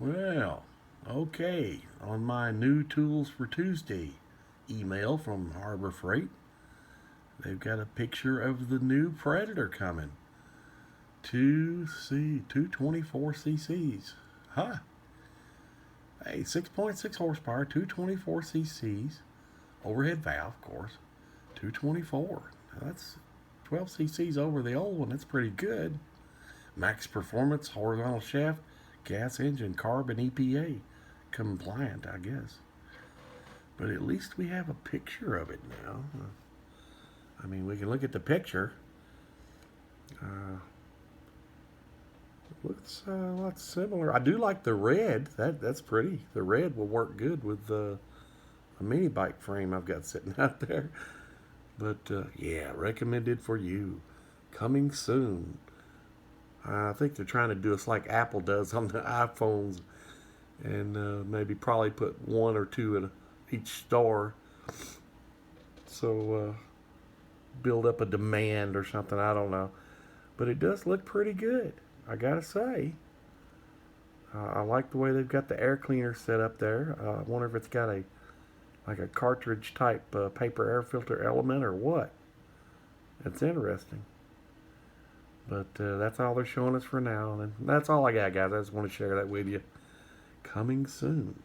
Well, okay, on my new tools for Tuesday email from Harbor Freight, they've got a picture of the new Predator coming. 224 cc's. Huh. Hey, 6.6 horsepower, 224 cc's. Overhead valve, of course. 224. That's 12 cc's over the old one. That's pretty good. Max performance, horizontal shaft, gas engine, carb, and EPA compliant, I guess. But at least we have a picture of it now. I mean, we can look at the picture. Looks a lot similar. I do like the red. That's pretty. The red will work good with a mini bike frame I've got sitting out there. But yeah, recommended for you. Coming soon. I think they're trying to do us like Apple does on the iPhones, and maybe probably put one or two in each store. So build up a demand or something. I don't know, but it does look pretty good, I gotta say. I like the way they've got the air cleaner set up there. I wonder if it's got like a cartridge type paper air filter element or what. It's interesting. But that's all they're showing us for now. And that's all I got, guys. I just want to share that with you. Coming soon.